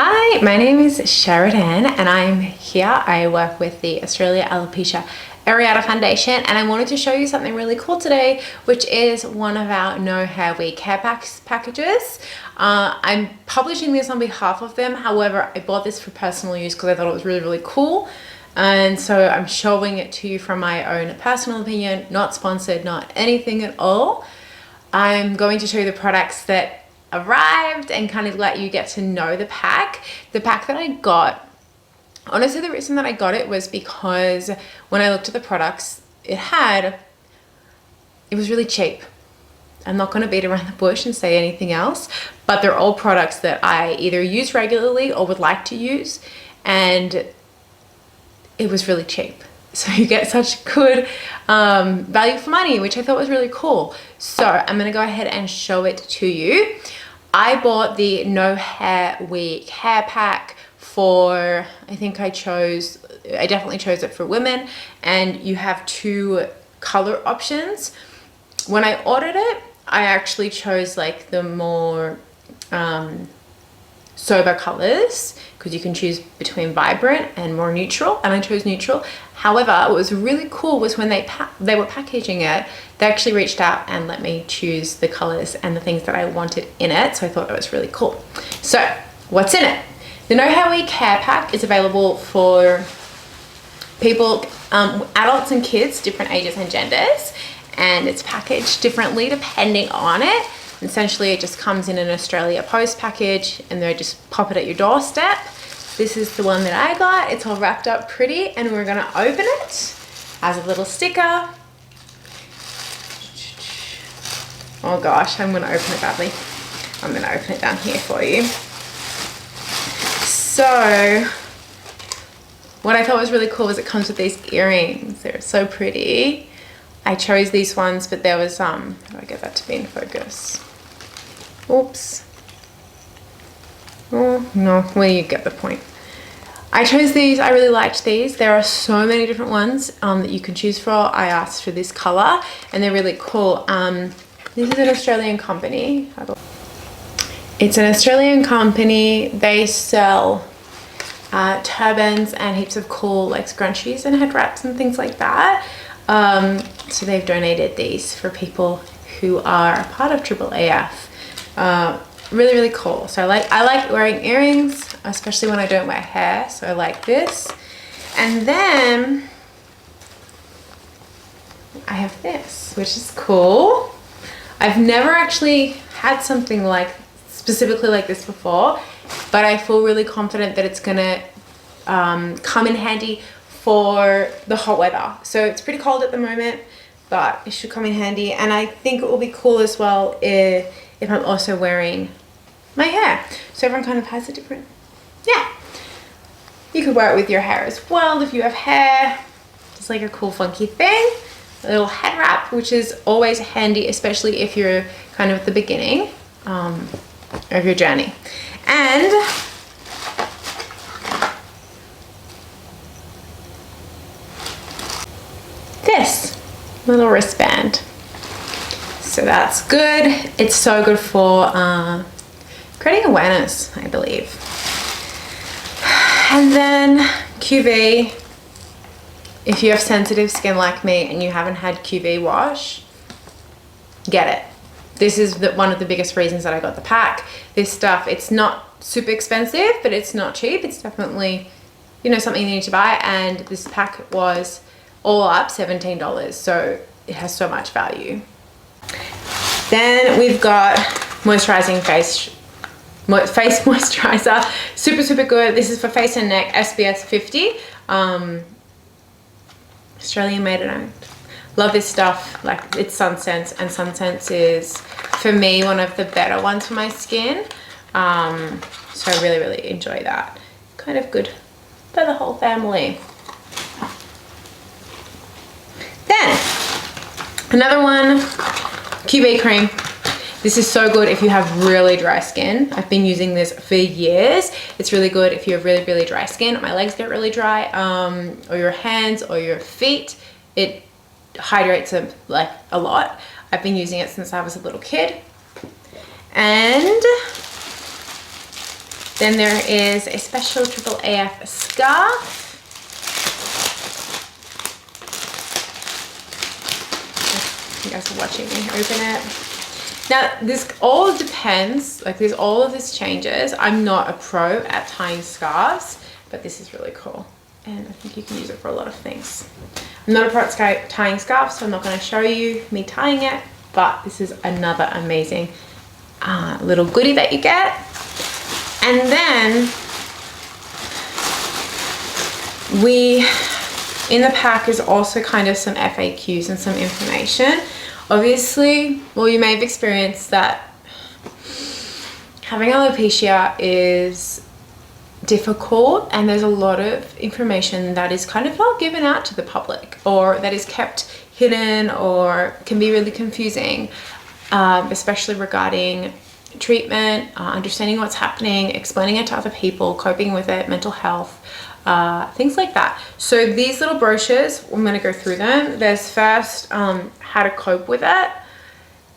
Hi, my name is Sheridan and I'm here. I work with the Australia Alopecia Areata Foundation and I wanted to show you something really cool today, which is one of our No Hair Week hair packages. I'm publishing this on behalf of them. However, I bought this for personal use because I thought it was really cool. And so I'm showing it to you from my own personal opinion, not sponsored, not anything at all. I'm going to show you the products that arrived and kind of let you get to know the pack. The pack that I got, honestly, the reason that I got it was because when I looked at the products it was really cheap. I'm not going to beat around the bush and say anything else, but they're all products that I either use regularly or would like to use, and it was really cheap. So you get such good value for money, which I thought was really cool. So I'm going to go ahead and show it to you. I bought the No Hair Week hair pack for, I definitely chose it for women, and you have two color options. When I ordered it, I actually chose like the more sober colors because you can choose between vibrant and more neutral, and I chose neutral. However, what was really cool was when they were packaging it, they actually reached out and let me choose the colors and the things that I wanted in it. So I thought that was really cool. So what's in it? The No Hair Week hair pack is available for people, adults and kids, different ages and genders, and it's packaged differently depending on it. Essentially, it just comes in an Australia Post package and they just pop it at your doorstep. This is the one that I got. It's all wrapped up pretty, and we're gonna open it as a little sticker. Oh gosh, I'm gonna open it badly. I'm gonna open it down here for you. So, what I thought was really cool was it comes with these earrings. They're so pretty. I chose these ones, but there was, how do I get that to be in focus? Oops. Oh, no, well, you get the point. I chose these. I really liked these. There are so many different ones that you can choose for. I asked for this color and they're really cool. This is an Australian company. It's an Australian company. They sell turbans and heaps of cool like scrunchies and head wraps and things like that. So they've donated these for people who are a part of Triple AF. Really cool. So I like wearing earrings, especially when I don't wear hair, so I like this. And then I have this, which is cool. I've never actually had something like specifically like this before, but I feel really confident that it's gonna come in handy for the hot weather. So it's pretty cold at the moment, but it should come in handy, and I think it will be cool as well if I'm also wearing my hair. So everyone kind of has a different, yeah. You could wear it with your hair as well if you have hair. Just like a cool funky thing. A little head wrap, which is always handy, especially if you're kind of at the beginning of your journey. And this little wristband. So that's good. It's so good for creating awareness, I believe. And then QV. If you have sensitive skin like me and you haven't had QV wash, get it. This is one of the biggest reasons that I got the pack. This stuff, it's not super expensive, but it's not cheap. It's definitely, you know, something you need to buy. And this pack was all up $17. So it has so much value. Then we've got moisturizing face moisturizer. Super good. This is for face and neck, SPF 50. Australian made and owned. Love this stuff. Like, it's Sunsense, and Sunsense is for me one of the better ones for my skin. So I really enjoy that. Kind of good for the whole family. Then another one, QV cream. This is so good if you have really dry skin. I've been using this for years. It's really good if you have really dry skin. My legs get really dry, or your hands or your feet. It hydrates them like a lot. I've been using it since I was a little kid. And Then there is a special AAAF scarf. You guys are watching me open it. Now, this all depends, like there's all of this changes. I'm not a pro at tying scarves, but this is really cool. And I think you can use it for a lot of things. I'm not a pro at tying scarves, so I'm not going to show you me tying it, but this is another amazing little goodie that you get. And then in the pack is also kind of some FAQs and some information. Obviously, well, you may have experienced that having alopecia is difficult, and there's a lot of information that is kind of not given out to the public, or that is kept hidden, or can be really confusing, especially regarding treatment, understanding what's happening, explaining it to other people, coping with it, mental health, things like that. So these little brochures, I'm going to go through them. There's first how to cope with it,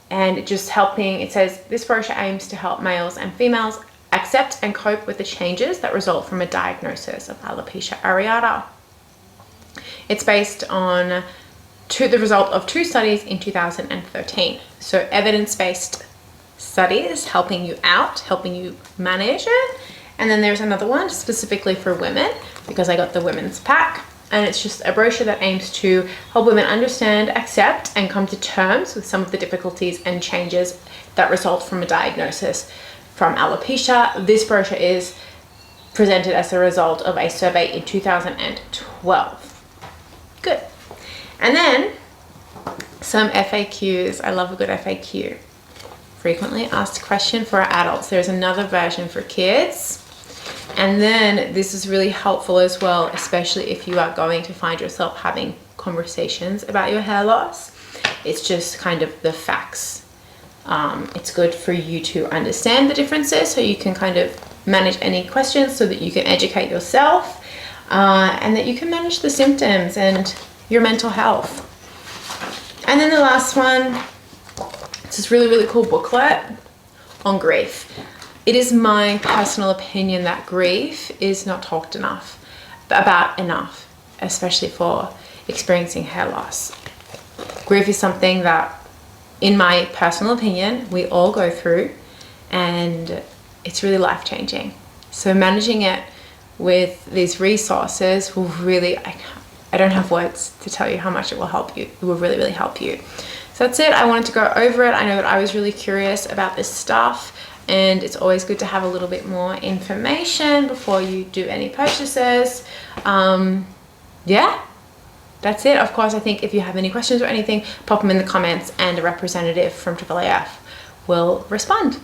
and just helping. It says this brochure aims to help males and females accept and cope with the changes that result from a diagnosis of alopecia areata. It's based on the result of 2 studies in 2013. So evidence-based studies helping you out, helping you manage it. And then there's another one specifically for women, because I got the women's pack, and it's just a brochure that aims to help women understand, accept, and come to terms with some of the difficulties and changes that result from a diagnosis from alopecia. This brochure is presented as a result of a survey in 2012. Good. And then some FAQs. I love a good FAQ. Frequently asked question for adults. There's another version for kids. And then this is really helpful as well, especially if you are going to find yourself having conversations about your hair loss. It's just kind of the facts. It's good for you to understand the differences, so you can kind of manage any questions, so that you can educate yourself, and that you can manage the symptoms and your mental health. And then the last one, it's this really, really cool booklet on grief. It is my personal opinion that grief is not talked about enough, especially for experiencing hair loss. Grief is something that, in my personal opinion, we all go through, and it's really life-changing. So managing it with these resources will really, I don't have words to tell you how much it will help you. It will really, really help you. So that's it. I wanted to go over it. I know that I was really curious about this stuff, and it's always good to have a little bit more information before you do any purchases. Yeah, that's it. Of course, I think if you have any questions or anything, pop them in the comments, and a representative from AAAF will respond.